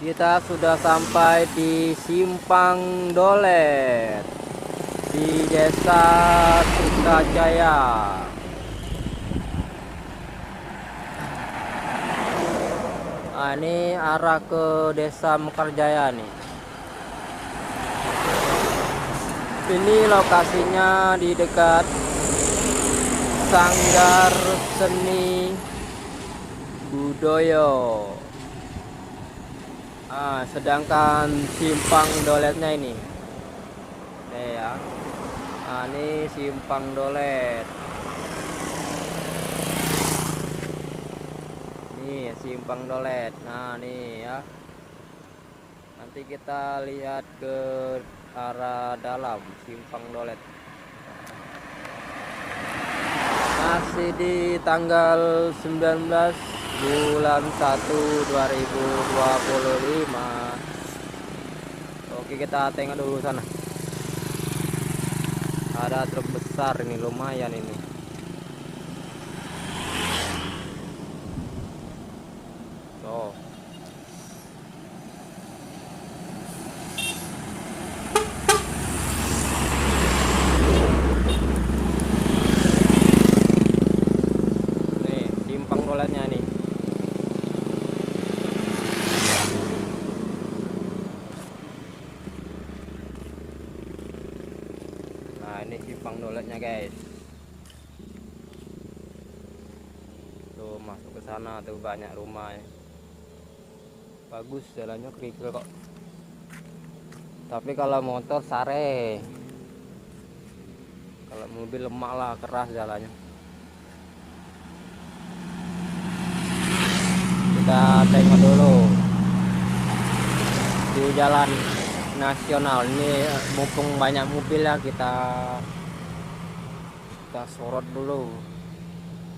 Kita sudah sampai di Simpang Dolet di Desa Sukajaya. Nah, ini arah ke Desa Mekarjaya nih. Ini lokasinya di dekat Sanggar Seni Budaya. Nah, sedangkan Simpang Doletnya ini. Nih ya. Nah, ini Simpang Dolet. Nih, Simpang Dolet. Nah, nih ya. Nanti kita lihat ke arah dalam Simpang Dolet. Masih di tanggal 19 bulan 1 2025. Oke, kita tengok dulu sana. Ada truk besar ini, lumayan ini. Oh. Nih, Simpang Doletnya nih. Nah, ini Simpang Doletnya, guys. Tuh masuk ke sana tuh banyak rumah ya. Bagus jalannya, kerikil kok. Tapi kalau motor sare, kalau mobil lemah lah, keras jalannya. Kita tengok dulu di jalan nasional ini, mumpung banyak mobil ya, kita sorot dulu.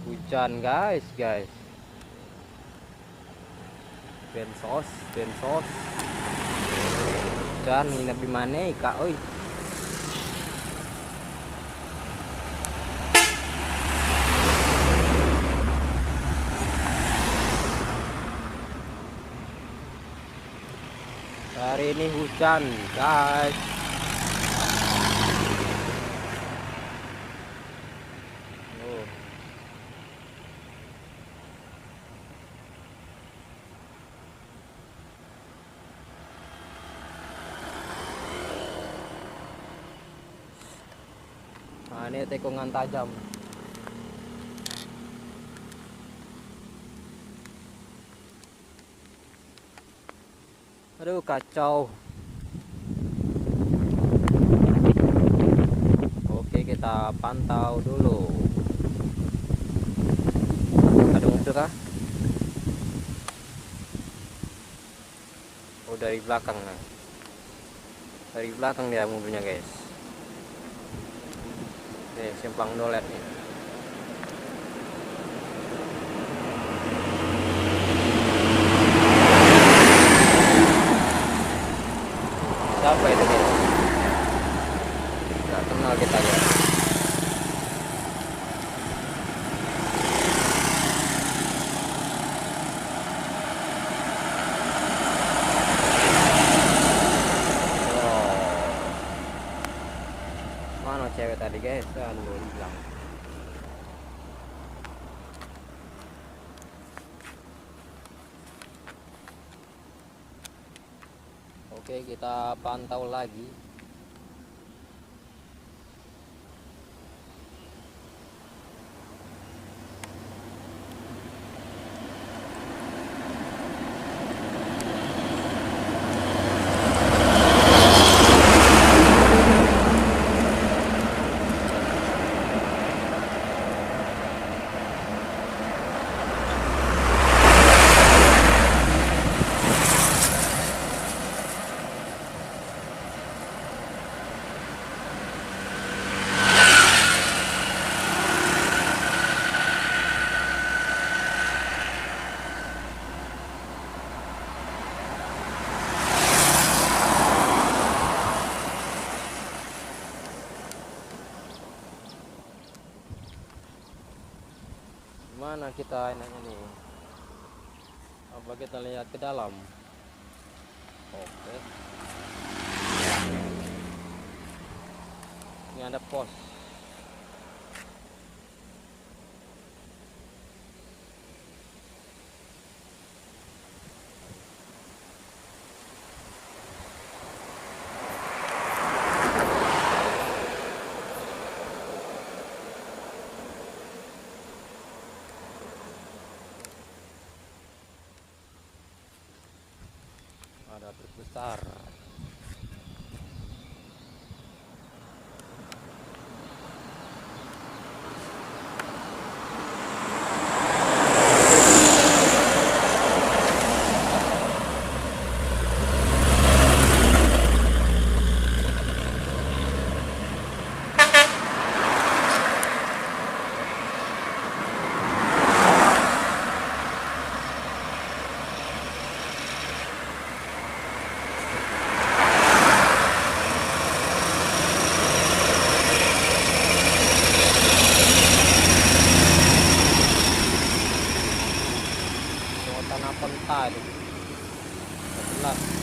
Hujan guys, bensos hujan nginep di mana kak oi. Hari ini hujan guys. Oh. Nah, ini tikungan tajam. Aduh, kacau. Oke, kita pantau dulu. Ada mobil kah? Oh, dari belakang. Nah, dari belakang dia mobilnya guys. Nih, Simpang Dolet nih. Siapa itu guys? Nggak kenal kita ya. Mana cewek tadi guys? Kan belum bilang. Oke, kita pantau lagi. Mana kita enaknya nih? Coba kita lihat ke dalam. Oke, ini ada pos. Ada truk besar. Tanah pentai 11.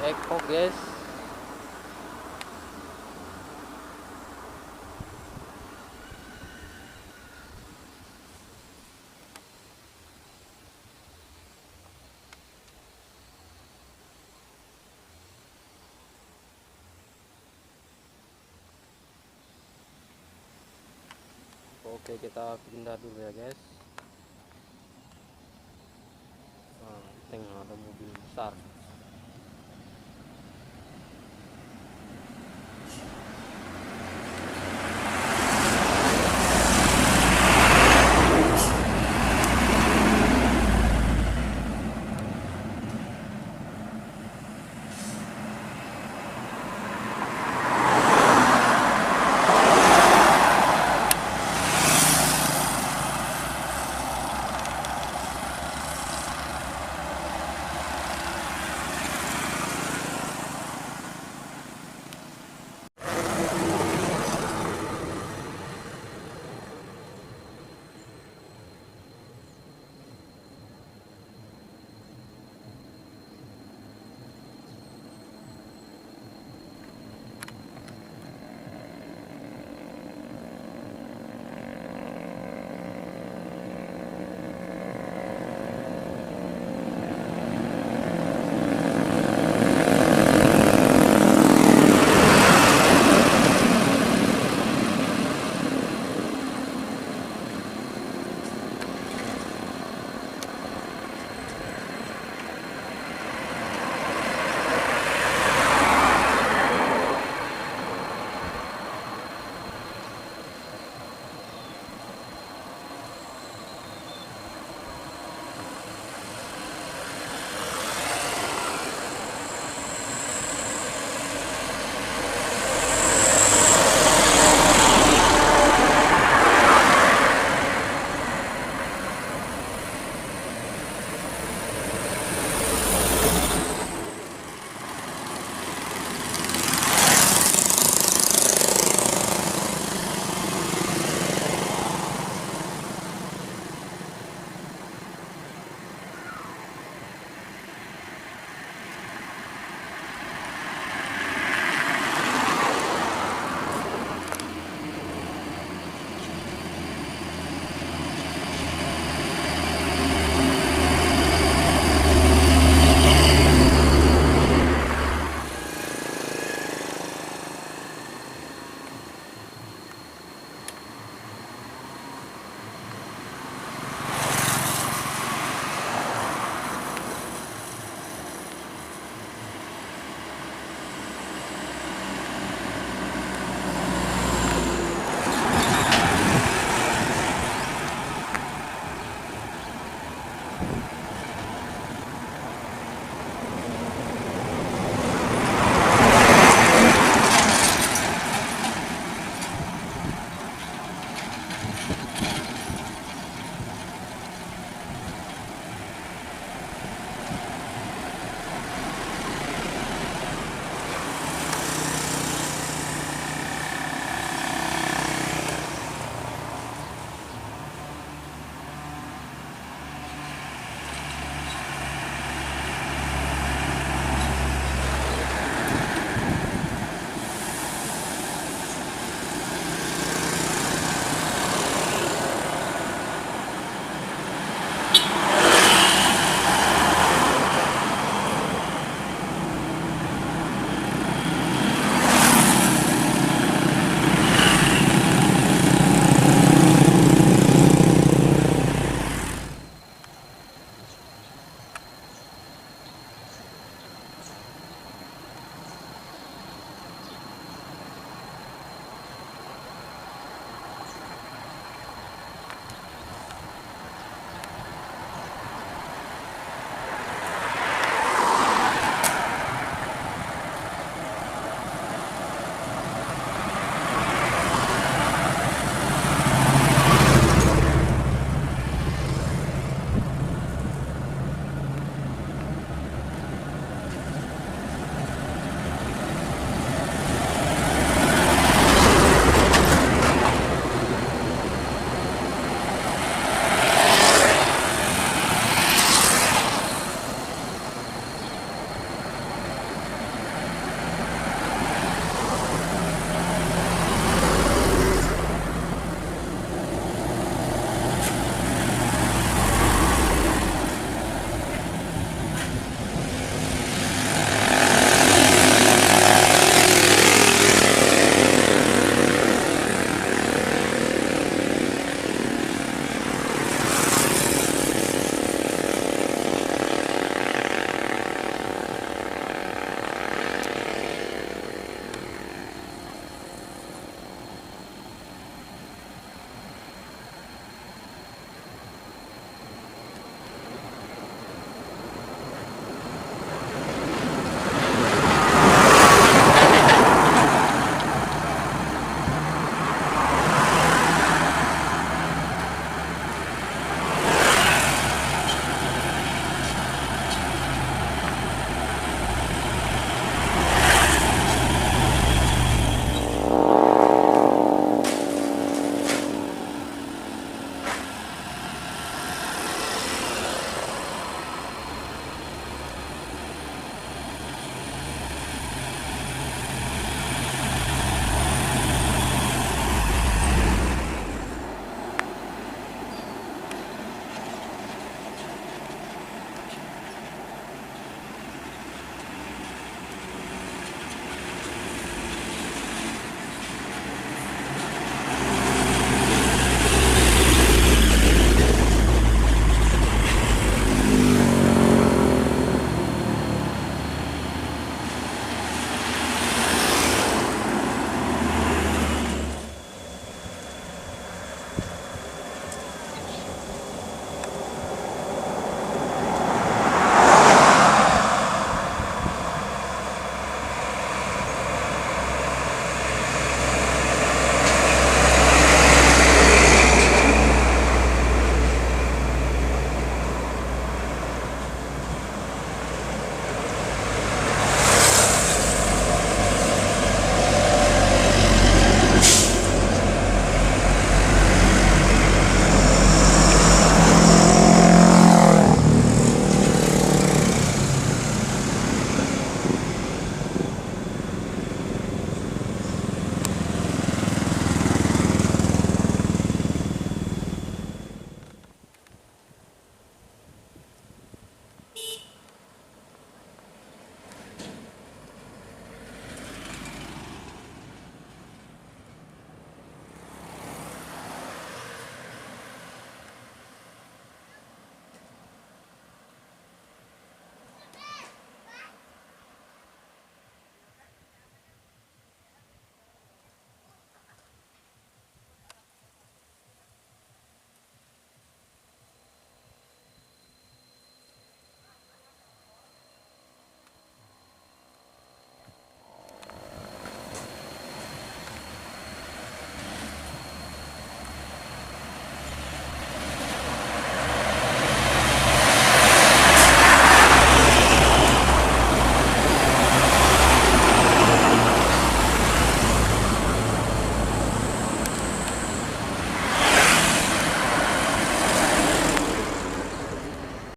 Eko guys, oke kita pindah dulu ya guys. Nah, tengah ada mobil besar.